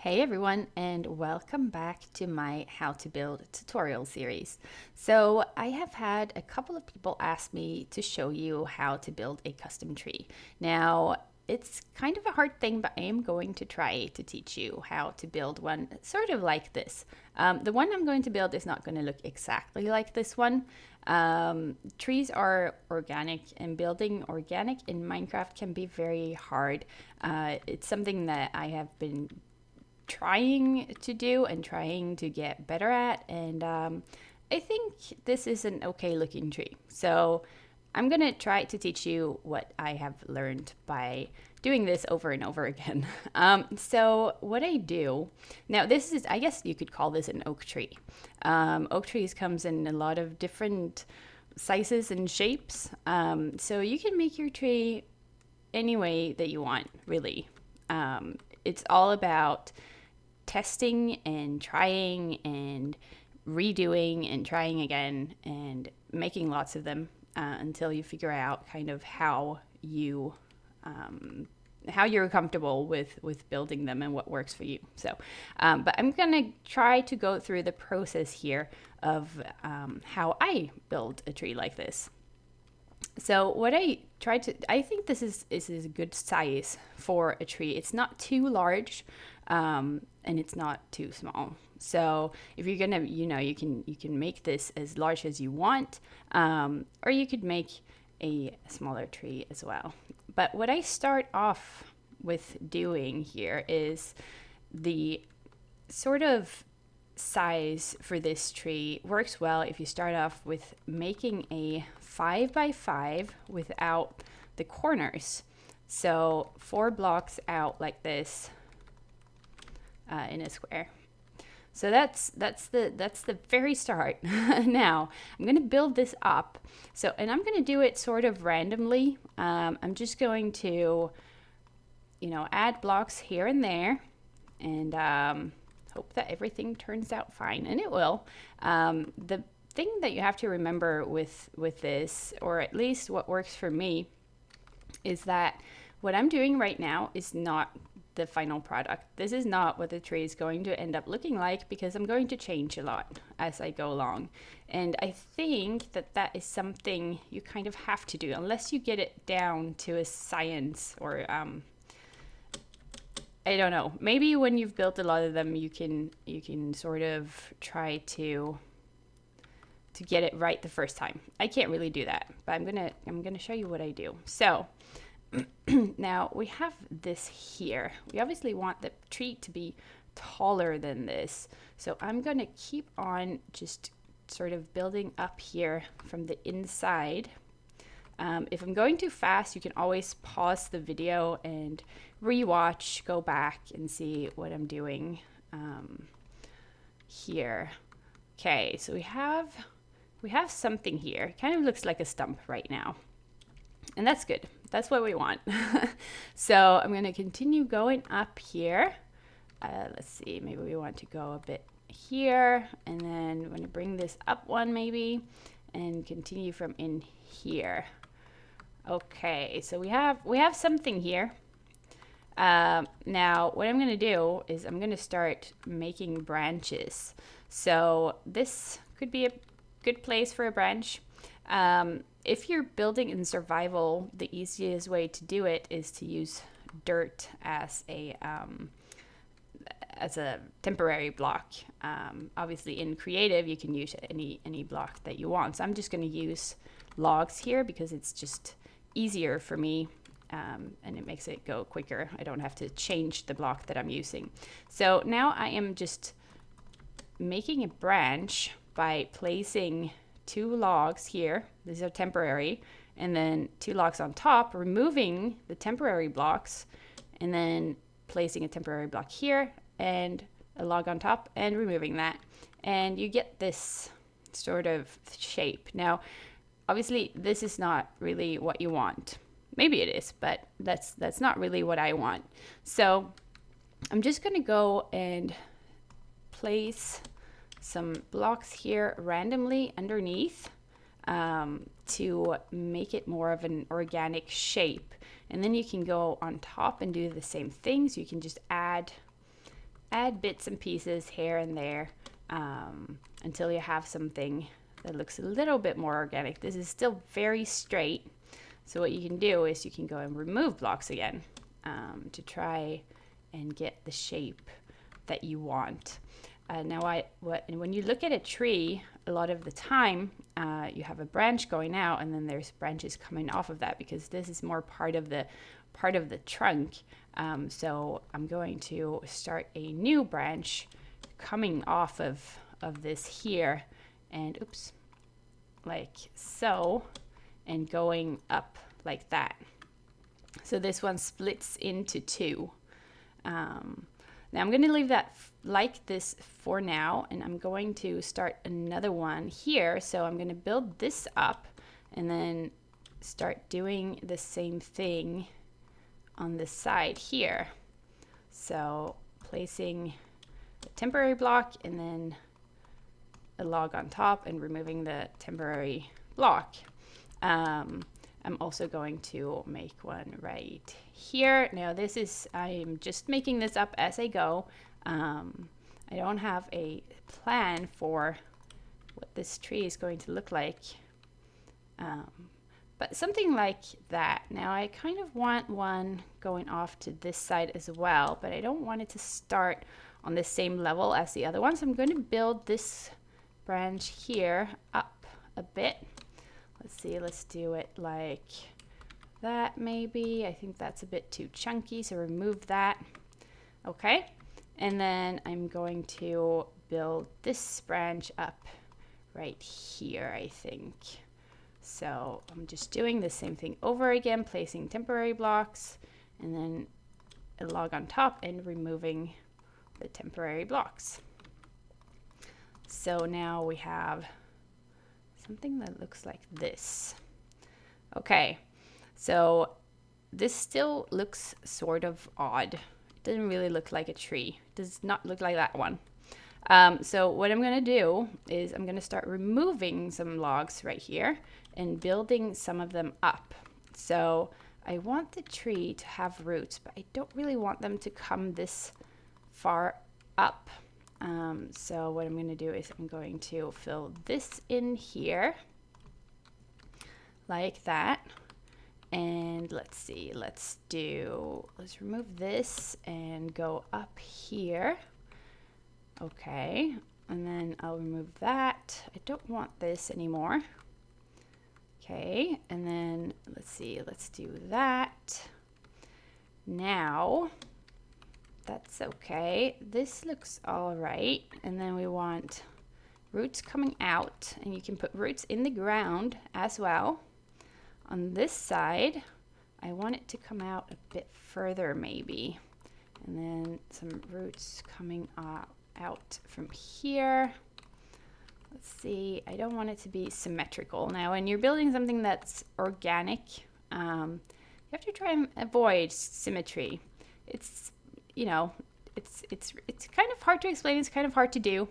Hey everyone, and welcome back to my How to Build tutorial series. So, I have had a couple of people ask me to show you how to build a custom tree. Now, it's kind of a hard thing, but I am going to try to teach you how to build one sort of like this. The one I'm going to build is not going to look exactly like this one. Trees are organic, and building organic in Minecraft can be very hard. It's something that I have been trying to do and trying to get better at, and I think this is an okay looking tree. So I'm gonna try to teach you what I have learned by doing this over and over again. So what I do now, this is, I guess you could call this an oak tree. Oak trees comes in a lot of different sizes and shapes, so you can make your tree any way that you want, really. It's all about testing and trying and redoing and trying again and making lots of them until you figure out kind of how you're comfortable with building them and what works for you. So, but I'm gonna try to go through the process here of how I build a tree like this. So what I think this is a good size for a tree. It's not too large, and it's not too small. So if you're gonna, you can make this as large as you want, or you could make a smaller tree as well. But what I start off with doing here is the sort of size for this tree works well if you start off with making a 5 by 5 without the corners. So 4 blocks out like this in a square. So that's the very start. Now I'm going to build this up. So, and I'm going to do it sort of randomly. I'm just going to, add blocks here and there, and hope that everything turns out fine, and it will. The thing that you have to remember with this, or at least what works for me, is that what I'm doing right now is not the final product. This is not what the tree is going to end up looking like, because I'm going to change a lot as I go along. And I think that is something you kind of have to do unless you get it down to a science, or I don't know. Maybe when you've built a lot of them, you can sort of try to get it right the first time. I can't really do that, but I'm gonna show you what I do. So now we have this here. We obviously want the tree to be taller than this, so I'm gonna keep on just sort of building up here from the inside. If I'm going too fast, you can always pause the video and rewatch, go back and see what I'm doing here. Okay, so we have something here. It kind of looks like a stump right now, and that's good. That's what we want. So I'm going to continue going up here. Let's see, maybe we want to go a bit here, and then we're going to bring this up one maybe, and continue from in here. Okay, so we have something here. Now what I'm going to do is I'm going to start making branches. So this could be a good place for a branch. If you're building in survival, the easiest way to do it is to use dirt as a temporary block. Obviously in creative you can use any block that you want. So I'm just going to use logs here because it's just easier for me, and it makes it go quicker. I don't have to change the block that I'm using. So now I am just making a branch by placing 2 logs here. These are temporary, and then 2 logs on top, removing the temporary blocks, and then placing a temporary block here and a log on top and removing that, and you get this sort of shape. Now obviously this is not really what you want. Maybe it is, but that's not really what I want. So I'm just gonna go and place some blocks here randomly underneath to make it more of an organic shape. And then you can go on top and do the same things. You can just add add bits and pieces here and there until you have something that looks a little bit more organic. This is still very straight. So what you can do is you can go and remove blocks again to try and get the shape that you want. Now, when you look at a tree, a lot of the time you have a branch going out, and then there's branches coming off of that because this is more part of the trunk. So I'm going to start a new branch coming off of this here, and oops, like so, and going up like that. So this one splits into two. Now I'm going to leave that like this for now, and I'm going to start another one here. So I'm going to build this up and then start doing the same thing on the side here. So placing a temporary block and then a log on top and removing the temporary block. I'm also going to make one right here. Now I'm just making this up as I go. I don't have a plan for what this tree is going to look like. But something like that. Now I kind of want one going off to this side as well, but I don't want it to start on the same level as the other one. So I'm going to build this branch here up a bit. Let's see, let's do it like that maybe. I think that's a bit too chunky, so remove that. Okay, and then I'm going to build this branch up right here, I think. So I'm just doing the same thing over again, placing temporary blocks and then a log on top and removing the temporary blocks. So now we have something that looks like this. Okay, so this still looks sort of odd. It doesn't really look like a tree. It does not look like that one. So what I'm going to do is I'm going to start removing some logs right here and building some of them up. So I want the tree to have roots, but I don't really want them to come this far up. So what I'm going to do is I'm going to fill this in here like that. And let's see, let's remove this and go up here. Okay, and then I'll remove that. I don't want this anymore. Okay, and then let's see, let's do that. Now, that's okay. This looks all right. And then we want roots coming out, and you can put roots in the ground as well. On this side, I want it to come out a bit further maybe. And then some roots coming out from here. Let's see, I don't want it to be symmetrical. Now, when you're building something that's organic, you have to try and avoid symmetry. It's, you know, it's kind of hard to explain. It's kind of hard to do.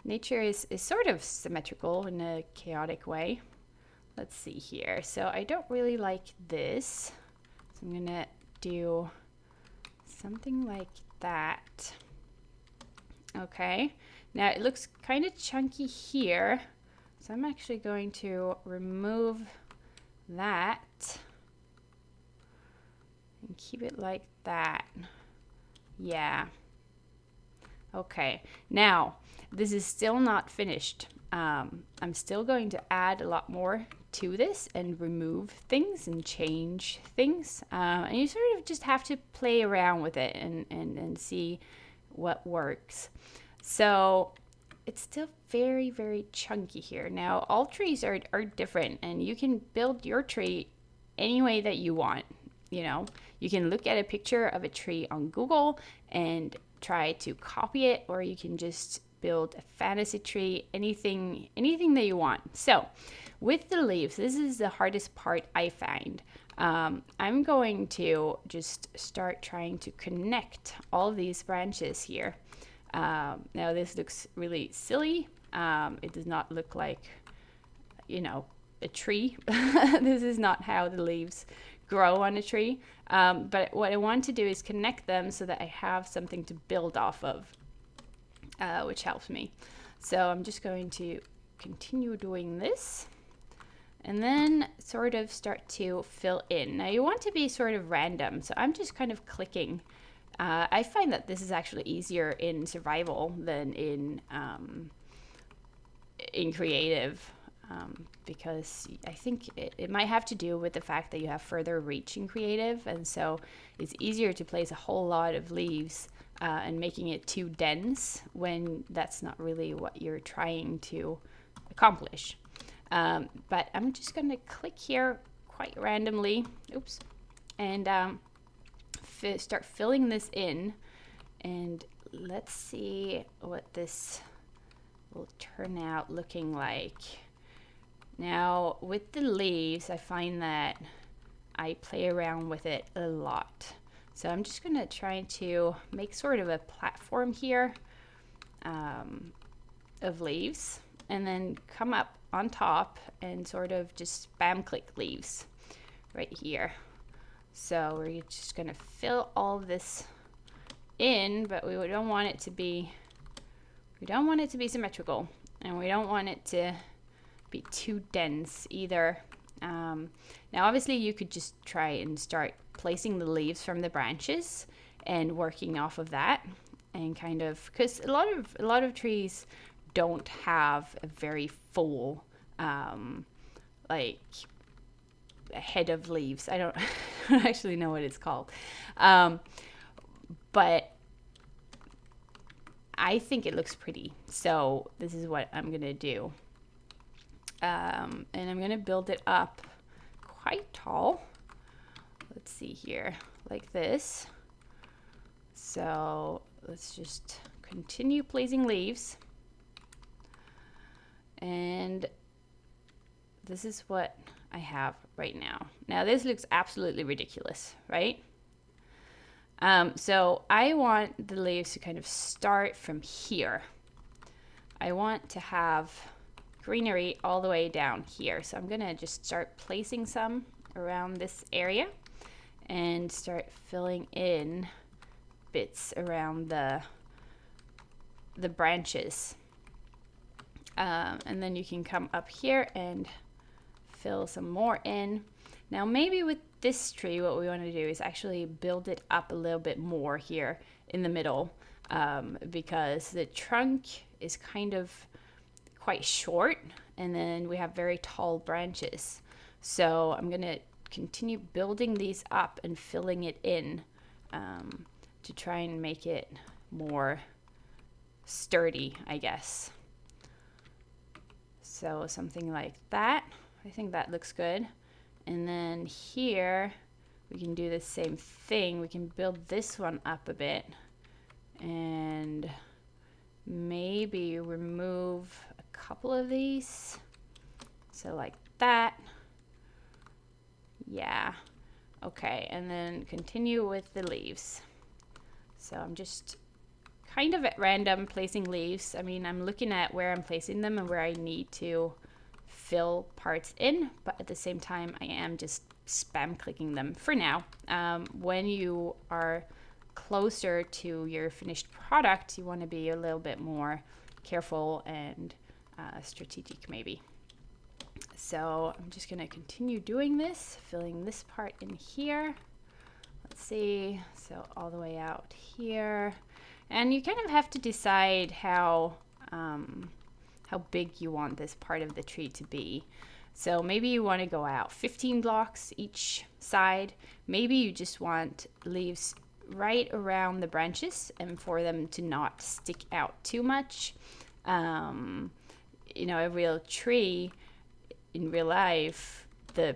Nature is sort of symmetrical in a chaotic way. Let's see here. So I don't really like this. So I'm gonna do something like that. Okay. Now it looks kind of chunky here. So I'm actually going to remove that and keep it like that. Yeah. Okay. Now, this is still not finished. I'm still going to add a lot more to this and remove things and change things. And you sort of just have to play around with it and see what works. So it's still very, very chunky here. Now, all trees are different, and you can build your tree any way that you want. You know, you can look at a picture of a tree on Google and try to copy it, or you can just build a fantasy tree, anything that you want. So with the leaves, this is the hardest part I find. I'm going to just start trying to connect all these branches here. Now this looks really silly. It does not look like, you know, a tree. This is not how the leaves grow on a tree. But what I want to do is connect them so that I have something to build off of, which helps me. So I'm just going to continue doing this and then sort of start to fill in. Now you want to be sort of random. So I'm just kind of clicking. I find that this is actually easier in survival than in creative. Because I think it might have to do with the fact that you have further reach in creative, and so it's easier to place a whole lot of leaves and making it too dense when that's not really what you're trying to accomplish. But I'm just going to click here quite randomly, and start filling this in, and let's see what this will turn out looking like. Now, with the leaves, I find that I play around with it a lot. So I'm just going to try to make sort of a platform here of leaves, and then come up on top and sort of just spam click leaves right here. So we're just going to fill all of this in, but we don't want it to be symmetrical, and we don't want it to be too dense either. Now obviously you could just try and start placing the leaves from the branches and working off of that, and kind of, because a lot of trees don't have a very full like a head of leaves. I don't actually know what it's called, but I think it looks pretty. So this is what I'm gonna do. And I'm going to build it up quite tall. Let's see here, like this. So let's just continue placing leaves. And this is what I have right now. Now this looks absolutely ridiculous, right? So I want the leaves to kind of start from here. I want to have greenery all the way down here. So I'm gonna just start placing some around this area and start filling in bits around the branches. And then you can come up here and fill some more in. Now maybe with this tree what we want to do is actually build it up a little bit more here in the middle, because the trunk is kind of quite short, and then we have very tall branches. So I'm going to continue building these up and filling it in to try and make it more sturdy, I guess. So something like that. I think that looks good. And then here we can do the same thing. We can build this one up a bit and maybe remove a couple of these. So like that. Yeah. Okay, and then continue with the leaves. So I'm just kind of at random placing leaves. I mean, I'm looking at where I'm placing them and where I need to fill parts in, but at the same time I am just spam clicking them for now. When you are closer to your finished product, you want to be a little bit more careful and strategic maybe. So I'm just going to continue doing this, filling this part in here. Let's see, so all the way out here. And you kind of have to decide how big you want this part of the tree to be. So maybe you want to go out 15 blocks each side. Maybe you just want leaves right around the branches and for them to not stick out too much. You know, a real tree in real life, the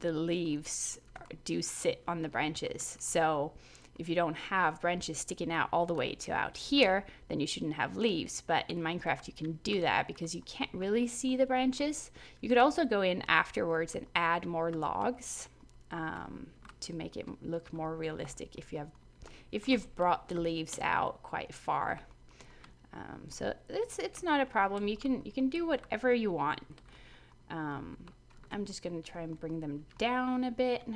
leaves do sit on the branches. So if you don't have branches sticking out all the way to out here, then you shouldn't have leaves. But in Minecraft, you can do that because you can't really see the branches. You could also go in afterwards and add more logs to make it look more realistic if you've brought the leaves out quite far. So it's not a problem. You can do whatever you want. I'm just going to try and bring them down a bit.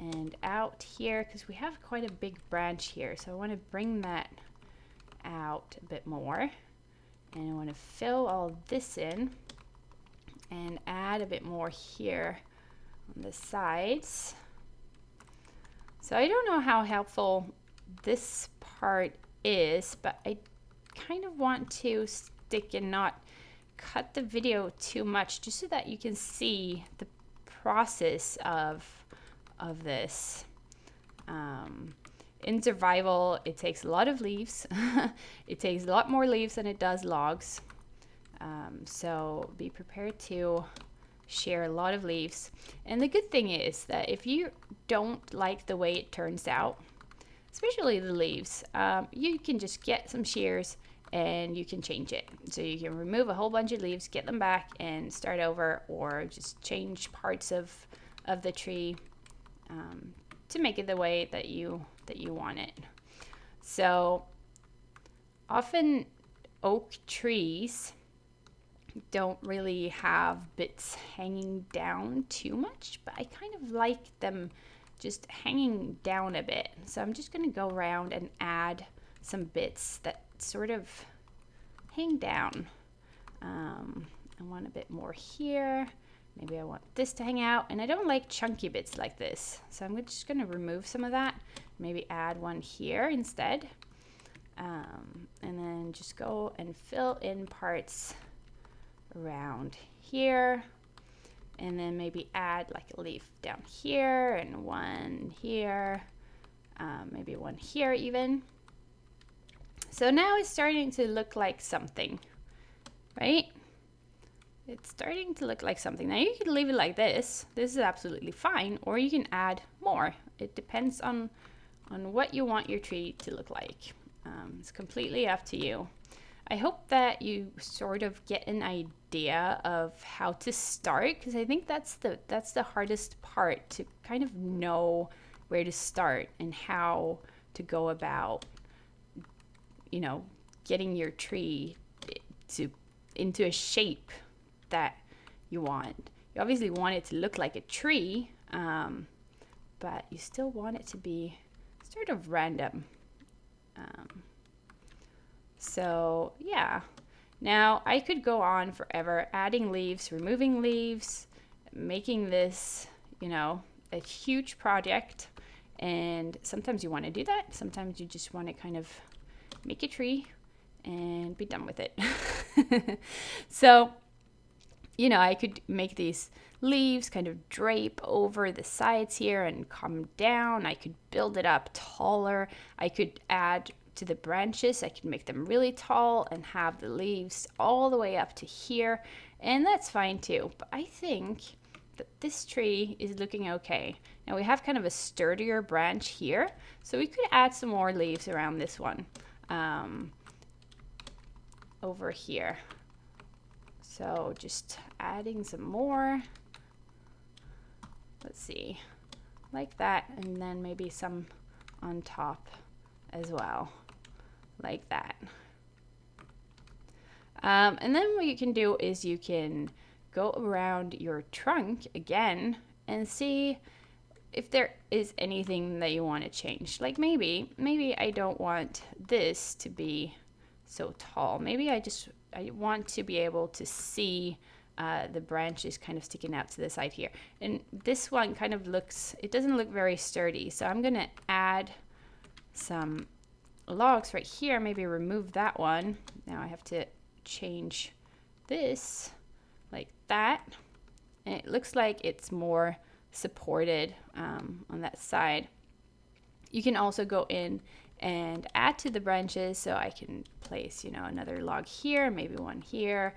and out here, because we have quite a big branch here. So I want to bring that out a bit more. And I want to fill all this in and add a bit more here on the sides. So I don't know how helpful this part is, but I kind of want to stick and not cut the video too much, just so that you can see the process of this. In survival, it takes a lot of leaves. It takes a lot more leaves than it does logs. So be prepared to share a lot of leaves. And the good thing is that if you don't like the way it turns out, especially the leaves, you can just get some shears and you can change it. So you can remove a whole bunch of leaves, get them back and start over, or just change parts of the tree to make it the way that you want it. So often oak trees don't really have bits hanging down too much, but I kind of like them just hanging down a bit. So I'm just going to go around and add some bits that sort of hang down. I want a bit more here. Maybe I want this to hang out, and I don't like chunky bits like this. So I'm just going to remove some of that, maybe add one here instead. And then just go and fill in parts around here, and then maybe add like a leaf down here and one here, maybe one here even. So now it's starting to look like something, right? It's starting to look like something. Now you can leave it like this. This is absolutely fine, or you can add more. It depends on what you want your tree to look like. It's completely up to you. I hope that you sort of get an idea of how to start, because I think that's the hardest part, to kind of know where to start and how to go about, getting your tree into a shape that you want. You obviously want it to look like a tree, but you still want it to be sort of random. So yeah, now I could go on forever adding leaves, removing leaves, making this, a huge project. And sometimes you want to do that. Sometimes you just want to kind of make a tree and be done with it. So, I could make these leaves kind of drape over the sides here and come down. I could build it up taller. I could add to the branches. I could make them really tall and have the leaves all the way up to here, and that's fine too. But I think that this tree is looking okay. Now we have kind of a sturdier branch here, so we could add some more leaves around this one over here. So just adding some more, let's see, like that, and then maybe some on top as well, like that. And then what you can do is you can go around your trunk again and see if there is anything that you want to change. Like maybe I don't want this to be so tall. Maybe I want to be able to see the branches kind of sticking out to the side here. And this one kind of it doesn't look very sturdy. So I'm going to add some logs right here, maybe remove that one. Now I have to change this like that. And it looks like it's more supported on that side. You can also go in and add to the branches, so I can place, another log here, maybe one here,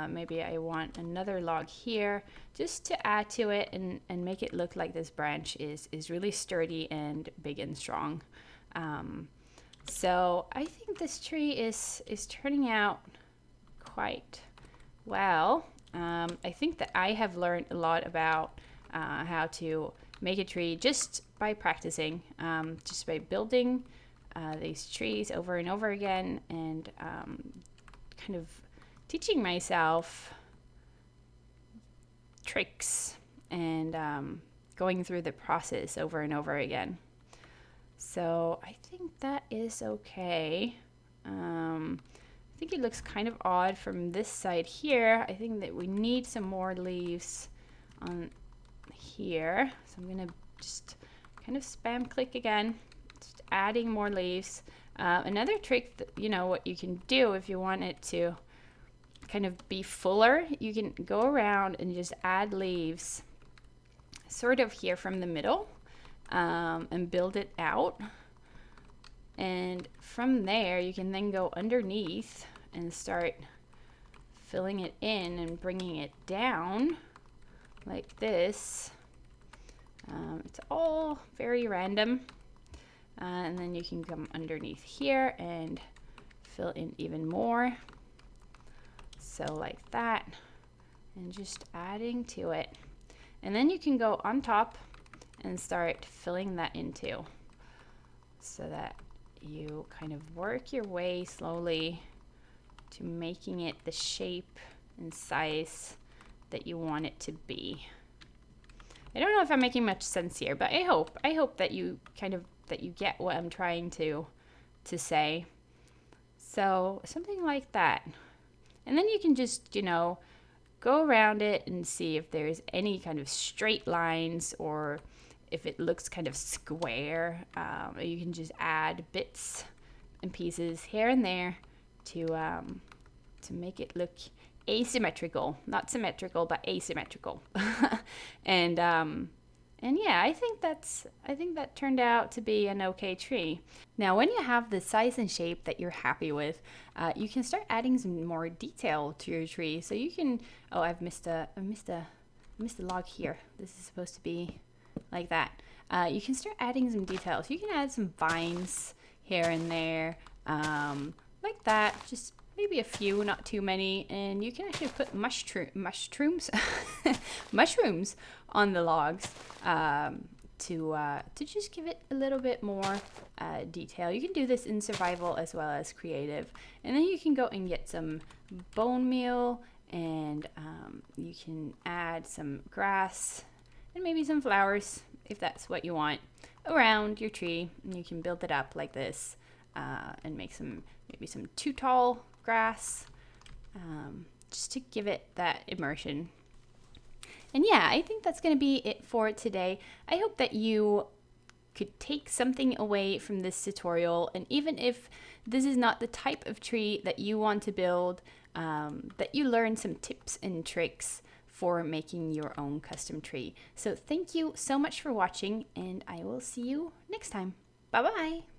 maybe I want another log here, just to add to it and make it look like this branch is really sturdy and big and strong. So I think this tree is turning out quite well. I think that I have learned a lot about how to make a tree just by practicing, just by building these trees over and over again, and kind of teaching myself tricks and going through the process over and over again. So I think that is okay. I think it looks kind of odd from this side here. I think that we need some more leaves on here. So I'm gonna just kind of spam click again, just adding more leaves. Another trick that, you know, what you can do if you want it to kind of be fuller, you can go around and just add leaves sort of here from the middle, and build it out. And from there, you can then go underneath and start filling it in and bringing it down like this. It's all very random. And then you can come underneath here and fill in even more. So like that, and just adding to it. And then you can go on top and start filling that in too, so that you kind of work your way slowly to making it the shape and size that you want it to be. I don't know if I'm making much sense here, but I hope that you get what I'm trying to say. So something like that. And then you can just, you know, go around it and see if there's any kind of straight lines or if it looks kind of square. You can just add bits and pieces here and there to make it look asymmetrical, not symmetrical, but asymmetrical. And yeah, I think that turned out to be an okay tree. Now, when you have the size and shape that you're happy with, you can start adding some more detail to your tree. So you can, oh, I've missed a log here. This is supposed to be like that. You can start adding some details. You can add some vines here and there, like that. Just maybe a few, not too many. And you can actually put mushrooms mushrooms on the logs to just give it a little bit more detail. You can do this in survival as well as creative. And then you can go and get some bone meal, and you can add some grass and maybe some flowers if that's what you want around your tree. And you can build it up like this, and make maybe some too tall grass, just to give it that immersion. And yeah, I think that's going to be it for today. I hope that you could take something away from this tutorial, and even if this is not the type of tree that you want to build, that you learn some tips and tricks for making your own custom tree. So thank you so much for watching, and I will see you next time. Bye bye.